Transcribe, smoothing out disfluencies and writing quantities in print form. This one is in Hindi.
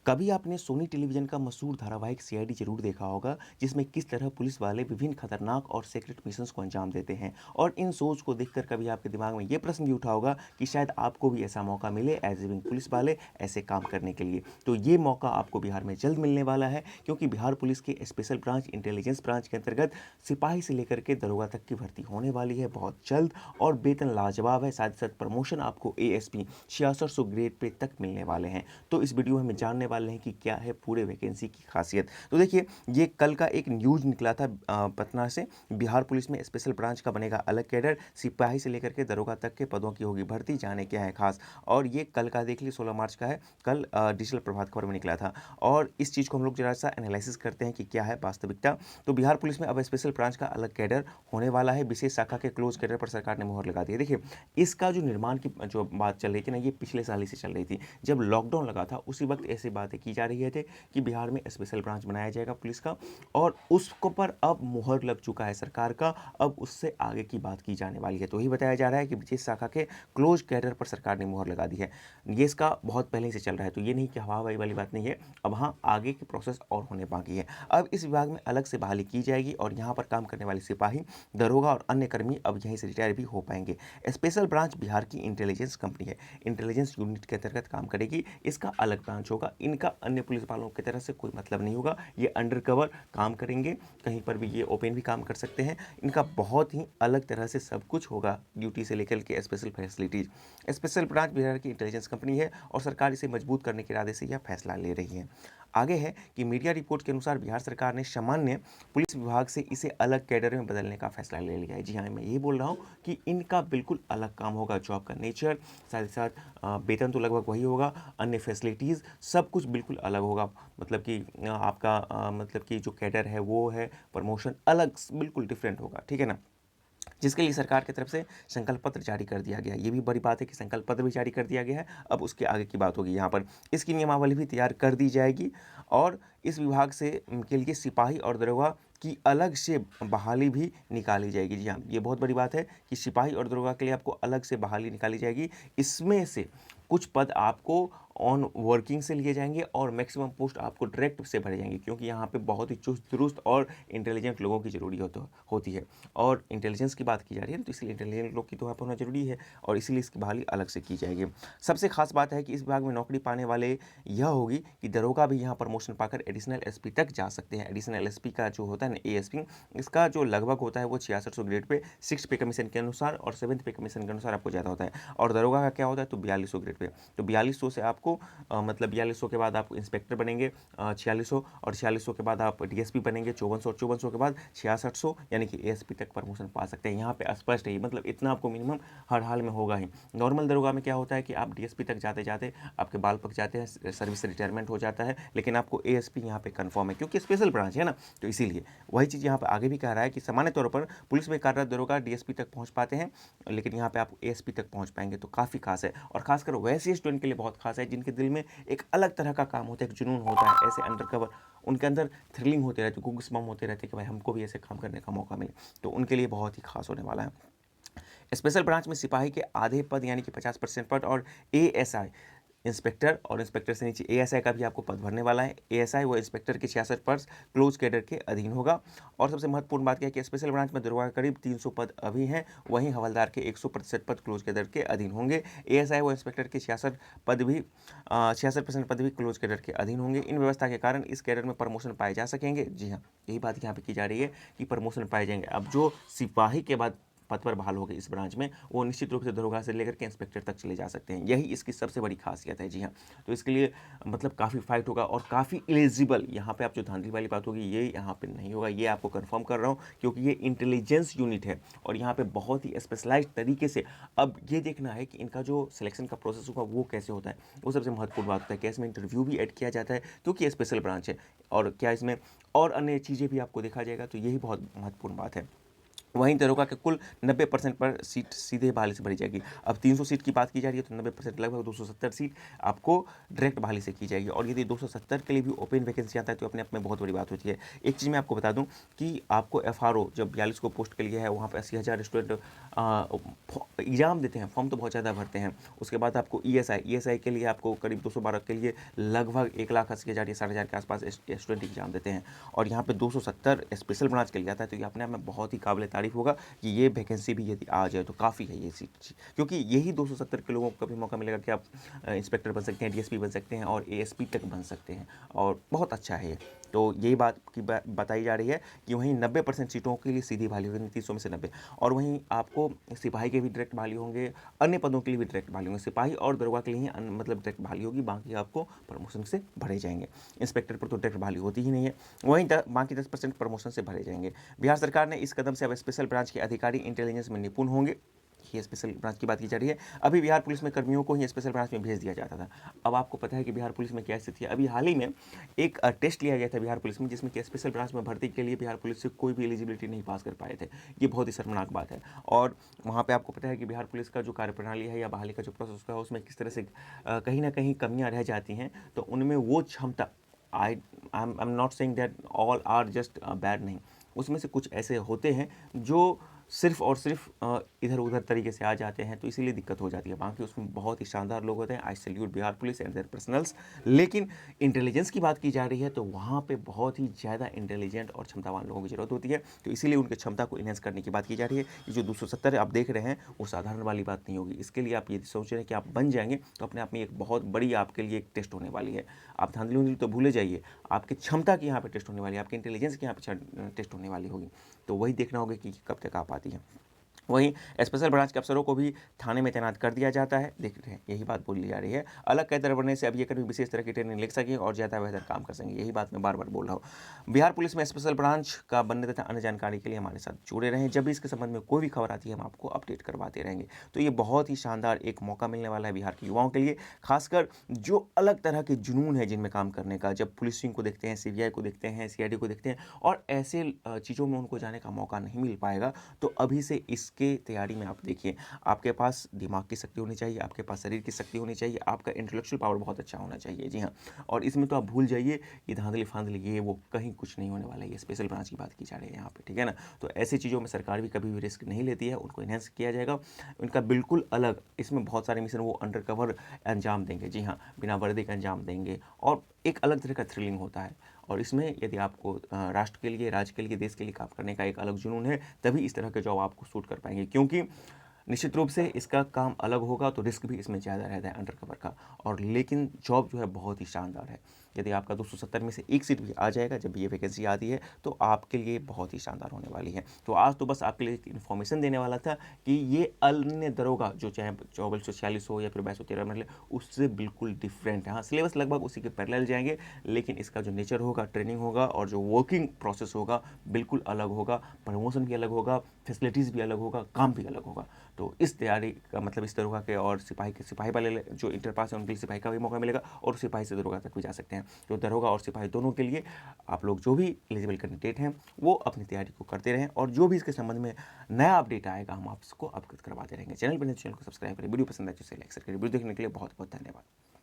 कभी आपने सोनी टेलीविज़न का मशहूर धारावाहिक सीआईडी ज़रूर देखा होगा, जिसमें किस तरह पुलिस वाले विभिन्न खतरनाक और सीक्रेट मिशंस को अंजाम देते हैं। और इन शोज़ को देखकर कभी आपके दिमाग में ये प्रश्न भी उठा होगा कि शायद आपको भी ऐसा मौका मिले एज़ ए विंग पुलिस वाले ऐसे काम करने के लिए। तो ये मौका आपको बिहार में जल्द मिलने वाला है, क्योंकि बिहार पुलिस के स्पेशल ब्रांच इंटेलिजेंस ब्रांच के अंतर्गत सिपाही से लेकर के दरोगा तक की भर्ती होने वाली है बहुत जल्द। और वेतन लाजवाब है, साथ ही साथ प्रमोशन आपको एएसपी 6600 ग्रेड पे तक मिलने वाले हैं। तो इस वीडियो में हम जानने वाले हैं कि क्या है पूरे वैकेंसी की खासियत। तो देखिए, ये कल का एक न्यूज़ निकला था पटना से। बिहार पुलिस में स्पेशल ब्रांच का बनेगा अलग कैडर, सिपाही से लेकर के दरोगा तक के पदों की होगी भर्ती, जाने क्या है खास। और ये कल का देख ली 16 मार्च का है, कल डिजिटल प्रभात खबर में निकला था। और इस चीज़ को हम लोग जरा सा एनालिसिस करते हैं कि क्या है वास्तविकता। तो बिहार पुलिस में अब स्पेशल ब्रांच का अलग कैडर होने वाला है, विशेष शाखा के क्लोज कैडर पर सरकार ने मुहर लगा दी है। देखिए, इसका जो निर्माण की जो बात चल रही थी ना, ये पिछले साल ही से चल रही थी। जब लॉकडाउन लगा था उसी वक्त ऐसी बातें की जा रही है थे कि बिहार में स्पेशल ब्रांच बनाया जाएगा पुलिस का, और उसको पर अब मुहर लग चुका है सरकार का। अब उससे आगे की बात की जाने वाली है। तो यही बताया जा रहा है कि विशेष शाखा के क्लोज कैडर पर सरकार ने मुहर लगा दी है। ये इसका बहुत पहले से चल रहा है, तो ये नहीं कि हवा हवाई वाली बात नहीं है। अब हाँ, आगे की प्रोसेस और होने बाकी है। अब इस विभाग में अलग से बहाली की जाएगी और यहाँ पर काम करने वाले सिपाही, दरोगा और अन्य कर्मी अब यहीं से रिटायर भी हो पाएंगे। स्पेशल ब्रांच बिहार की इंटेलिजेंस कंपनी है, इंटेलिजेंस यूनिट के अंतर्गत काम करेगी। इसका अलग ब्रांच होगा, इनका अन्य पुलिस वालों की तरह से कोई मतलब नहीं होगा। ये अंडर कवर काम करेंगे, कहीं पर भी ये ओपन भी काम कर सकते हैं। इनका बहुत ही अलग तरह से सब कुछ होगा, ड्यूटी से लेकर के special facilities. Special branch Bihar की इंटेलिजेंस कंपनी है और सरकार इसे मजबूत करने के इरादे से यह फैसला ले रही है। आगे है कि मीडिया रिपोर्ट के अनुसार बिहार सरकार ने सामान्य पुलिस विभाग से इसे अलग कैडर में बदलने का फैसला ले लिया है। जी हाँ, मैं यही बोल रहा हूँ कि इनका बिल्कुल अलग काम होगा, जॉब का नेचर, साथ ही साथ वेतन तो लगभग वही होगा, अन्य फैसिलिटीज़ सब कुछ बिल्कुल अलग होगा। मतलब कि आपका मतलब कि जो कैडर है वो है, प्रमोशन अलग बिल्कुल डिफरेंट होगा, ठीक है ना। जिसके लिए सरकार की तरफ से संकल्प पत्र जारी कर दिया गया है। ये भी बड़ी बात है कि संकल्प पत्र भी जारी कर दिया गया है। अब उसके आगे की बात होगी यहाँ पर। इसकी नियमावली भी तैयार कर दी जाएगी और इस विभाग से के लिए सिपाही और दरोगा की अलग से बहाली भी निकाली जाएगी। जी हाँ, ये बहुत बड़ी बात है कि सिपाही और दरोगा के लिए आपको अलग से बहाली निकाली जाएगी। इसमें से कुछ पद आपको ऑन वर्किंग से लिए जाएंगे और मैक्सिमम पोस्ट आपको डायरेक्ट से भरे जाएंगे, क्योंकि यहाँ पे बहुत ही चुस्त दुरुस्त और इंटेलिजेंट लोगों की जरूरी होती है। और इंटेलिजेंस की बात की जा रही है, तो इसलिए इंटेलिजेंट लोग की तो यहाँ पर होना जरूरी है और इसीलिए इसकी बहाली अलग से की जाएगी। सबसे खास बात है कि इस विभाग में नौकरी पाने वाले यह होगी कि दरोगा भी यहाँ प्रमोशन पाकर एडिशनल एसपी तक जा सकते हैं। एडिशनल एसपी का जो होता है ना, एएसपी, इसका जो लगभग होता है वो 6600 ग्रेड पे 6 पे कमीशन के अनुसार और 7th पे कमीशन के अनुसार आपको ज़्यादा होता है। और दरोगा का क्या होता है, तो 4200 ग्रेड पे। तो 4200 से आपको मतलब 4200 के बाद आप इंस्पेक्टर बनेंगे 4600, और 4600 के बाद आप डीएसपी बनेंगे 5400, और 5400 के बाद 6600 यानी कि एएसपी तक प्रमोशन पा सकते हैं। यहाँ पे स्पष्ट है, मतलब इतना आपको मिनिमम हर हाल में होगा ही। नॉर्मल दरोगा में क्या होता है कि आप डीएसपी तक जाते जाते आपके बाल पक जाते हैं, सर्विस से रिटायरमेंट हो जाता है, लेकिन आपको एएसपी यहाँ पे कंफर्म है क्योंकि स्पेशल ब्रांच है ना। तो इसीलिए वही चीज़ यहाँ पे आगे भी कह रहा है कि सामान्य तौर पर पुलिस में कार्यरत दरोगा डीएसपी तक पहुँच पाते हैं, लेकिन यहाँ पे आप एएसपी तक पहुँच पाएंगे। तो काफ़ी खास है, और खासकर वैसे स्टूडेंट के लिए बहुत खास है जिनके दिल में एक अलग तरह का काम होता है, एक जुनून होता है, ऐसे अंडर कवर उनके अंदर थ्रिलिंग होते रहते, गूज़बम्प होते रहते कि भाई हमको भी ऐसे काम करने का मौका मिले। तो उनके लिए बहुत ही खास होने वाला है। स्पेशल ब्रांच में सिपाही के आधे पद यानी कि 50% पद और एएसआई इंस्पेक्टर, और इंस्पेक्टर से नीचे एएसआई का भी आपको पद भरने वाला है। एएसआई वो इंस्पेक्टर के 66 पद क्लोज कैडर के अधीन होगा। और सबसे महत्वपूर्ण बात क्या है कि स्पेशल ब्रांच में दरोगा करीब 300 पद अभी हैं, वहीं हवलदार के 100% पद क्लोज कैडर के अधीन होंगे। एएसआई वो इंस्पेक्टर के 66% पद भी क्लोज कैडर के अधीन होंगे। इन व्यवस्था के कारण इस कैडर में प्रमोशन पाए जा सकेंगे। जी हाँ, यही बात यहाँ पे की जा रही है कि प्रमोशन पाए जाएंगे। अब जो सिपाही के बाद पद पर बहाल हो गए इस ब्रांच में, वो निश्चित रूप से दरोगा से लेकर के इंस्पेक्टर तक चले जा सकते हैं। यही इसकी सबसे बड़ी खासियत है। जी हाँ, तो इसके लिए मतलब काफ़ी फाइट होगा और काफ़ी एलिजिबल, यहाँ पे आप जो धांधली वाली बात होगी ये यहाँ पे नहीं होगा, ये आपको कंफर्म कर रहा हूँ, क्योंकि ये इंटेलिजेंस यूनिट है और यहाँ पे बहुत ही स्पेशलाइज्ड तरीके से अब ये देखना है कि इनका जो सिलेक्शन का प्रोसेस होगा वो कैसे होता है। वो सबसे महत्वपूर्ण बात होता है कि इसमें इंटरव्यू भी ऐड किया जाता है क्योंकि ये स्पेशल ब्रांच है, और क्या इसमें और अन्य चीज़ें भी आपको देखा जाएगा। तो यही बहुत महत्वपूर्ण बात है। वहीं दरोगा के कुल 90% पर सीट सीधे बहाली से भरी जाएगी। अब 300 सीट की बात की जा रही है तो 90% लगभग 270 सीट आपको डायरेक्ट बहाली से की जाएगी। और यदि 270 के लिए भी ओपन वैकेंसी आता है तो अपने आप में बहुत बड़ी बात होती है। एक चीज़ मैं आपको बता दूं कि आपको एफआरओ जब 42 को पोस्ट के लिए है, वहाँ पर 80,000 स्टूडेंट एग्जाम देते हैं, फॉर्म तो बहुत ज़्यादा भरते हैं। उसके बाद आपको ईएसआई के लिए आपको करीब 212 के लिए लगभग 1,80,000 या 60,000 के आसपास स्टूडेंट एग्जाम देते हैं। और यहाँ पे 270 स्पेशल ब्रांच के लिए आता है, तो ये अपने आप में बहुत ही काबिल तारीफ होगा कि ये वैकेंसी भी यदि आ जाए तो काफ़ी है ये सीट, क्योंकि यही 270 के लोगों को कभी मौका मिलेगा कि आप इंस्पेक्टर बन सकते हैं, डीएसपी बन सकते हैं और एएसपी तक बन सकते हैं। और बहुत अच्छा है ये। तो यही बात की बताई जा रही है कि वहीं 90% सीटों के लिए सीधी बहाली होगी, 300 में से 90। और वहीं आपको सिपाही के भी डायरेक्ट बहाली होंगे, अन्य पदों के लिए भी डायरेक्ट बहाली होंगे। सिपाही और दरोगा के लिए ही मतलब डायरेक्ट बहाली होगी, बाकी आपको प्रमोशन से भरे जाएंगे। इंस्पेक्टर पर तो डायरेक्ट बहाली होती ही नहीं है। वहीं बाकी 10% प्रमोशन से भरे जाएंगे। बिहार सरकार ने इस कदम से अब स्पेशल ब्रांच के अधिकारी इंटेलिजेंस में निपुण होंगे। ये स्पेशल ब्रांच की बात की जा रही है। अभी बिहार पुलिस में कर्मियों को ही स्पेशल ब्रांच में भेज दिया जाता था। अब आपको पता है कि बिहार पुलिस में क्या स्थिति है। अभी हाल ही में एक टेस्ट लिया गया था बिहार पुलिस में, जिसमें कि स्पेशल ब्रांच में भर्ती के लिए बिहार पुलिस से कोई भी एलिजिबिलिटी नहीं पास कर पाए थे। ये बहुत ही शर्मनाक बात है। और वहाँ पर आपको पता है कि बिहार पुलिस का जो कार्यप्रणाली है या बहाली का जो प्रोसेस है उसमें किस तरह से कहीं ना कहीं कमियाँ रह जाती हैं। तो उनमें वो क्षमता, I am not saying that all are just bad, नहीं, उसमें से कुछ ऐसे होते हैं जो सिर्फ और सिर्फ इधर उधर तरीके से आ जाते हैं, तो इसीलिए दिक्कत हो जाती है। बाकी उसमें बहुत ही शानदार लोग होते हैं। I salute Bihar police and their personnels. लेकिन इंटेलिजेंस की बात की जा रही है तो वहाँ पे बहुत ही ज़्यादा इंटेलिजेंट और क्षमतावान लोगों की ज़रूरत होती है। तो इसीलिए उनकी क्षमता को इन्हेंस करने की बात की जा रही है। ये जो 270 आप देख रहे हैं वो साधारण वाली बात नहीं होगी। इसके लिए आप ये सोच रहे हैं कि आप बन जाएंगे तो अपने आप में एक बहुत बड़ी आपके लिए एक टेस्ट होने वाली है। आप धांधली उंधली तो भूले जाइए, आपकी क्षमता की यहाँ पे टेस्ट होने वाली है, आपकी इंटेलिजेंस की यहाँ पे टेस्ट होने वाली होगी। तो वही देखना होगा कि कब तक आ पाती है। वहीं स्पेशल ब्रांच के अफसरों को भी थाने में तैनात कर दिया जाता है। देख रहे हैं, यही बात बोली जा रही है। अलग कैडर बनने से अब ये कर्मी विशेष तरह की ट्रेनिंग ले सकेंगे और ज़्यादा बेहतर काम कर सकेंगे। यही बात मैं बार बार बोल रहा हूँ। बिहार पुलिस में स्पेशल ब्रांच का बनने तथा अन्य जानकारी के लिए हमारे साथ जुड़े रहें। जब भी इसके संबंध में कोई भी खबर आती है हम आपको अपडेट करवाते रहेंगे। तो ये बहुत ही शानदार एक मौका मिलने वाला है बिहार के युवाओं के लिए, खासकर जो अलग तरह के जुनून है जिनमें काम करने का। जब पुलिसिंग को देखते हैं, सीबीआई को देखते हैं, सीआईडी को देखते हैं और ऐसे चीज़ों में उनको जाने का मौका नहीं मिल पाएगा, तो अभी से इसके तैयारी में आप देखिए। आपके पास दिमाग की शक्ति होनी चाहिए, आपके पास शरीर की शक्ति होनी चाहिए, आपका इंटेलेक्चुअल पावर बहुत अच्छा होना चाहिए। जी हाँ। और इसमें तो आप भूल जाइए कि धांधली फांधली ये वो कहीं कुछ नहीं होने वाला है। ये स्पेशल ब्रांच की बात की जा रही है यहाँ पे, ठीक है ना। तो ऐसी चीज़ों में सरकार भी कभी भी रिस्क नहीं लेती है, उनको इन्हेंस किया जाएगा। उनका बिल्कुल अलग, इसमें बहुत सारे मिशन वो अंडर कवर अंजाम देंगे। जी हाँ, बिना वर्दी के अंजाम देंगे और एक अलग तरह का थ्रिलिंग होता है। और इसमें यदि आपको राष्ट्र के लिए, राज्य के लिए, देश के लिए काम करने का एक अलग जुनून है, तभी इस तरह के जॉब आपको सूट कर पाएंगे। क्योंकि निश्चित रूप से इसका काम अलग होगा तो रिस्क भी इसमें ज़्यादा रहता है अंडर कवर का। और लेकिन जॉब जो है बहुत ही शानदार है। यदि आपका 270 में से एक सीट भी आ जाएगा जब ये वैकेंसी आती है तो आपके लिए बहुत ही शानदार होने वाली है। तो आज तो बस आपके लिए एक इन्फॉर्मेशन देने वाला था कि ये अन्य दरोगा जो चाहे 2446 हो या फिर 2213 में, उससे बिल्कुल डिफरेंट है। हाँ, सिलेबस लगभग उसी के पैरेलल जाएंगे, लेकिन इसका जो नेचर होगा, ट्रेनिंग होगा और जो वर्किंग प्रोसेस होगा बिल्कुल अलग होगा। प्रमोशन भी अलग होगा, फैसिलिटीज़ भी अलग होगा, काम भी अलग होगा। तो इस तैयारी का मतलब इस दरोगा के और सिपाही वाले जो इंटर पास है उनके लिए सिपाही का भी मौका मिलेगा और सिपाही से दरोगा तक भी जा सकते हैं। तो दरोगा और सिपाही दोनों के लिए आप लोग जो भी एलिजिबल कैंडिडेट हैं वो अपनी तैयारी को करते रहें और जो भी इसके संबंध में नया अपडेट आएगा हम आपको अवगत करवाते रहेंगे। चैनल पर चैनल को सब्सक्राइब करें, वीडियो पसंद आए तो इसे लाइक करें। वीडियो देखने के लिए बहुत बहुत धन्यवाद।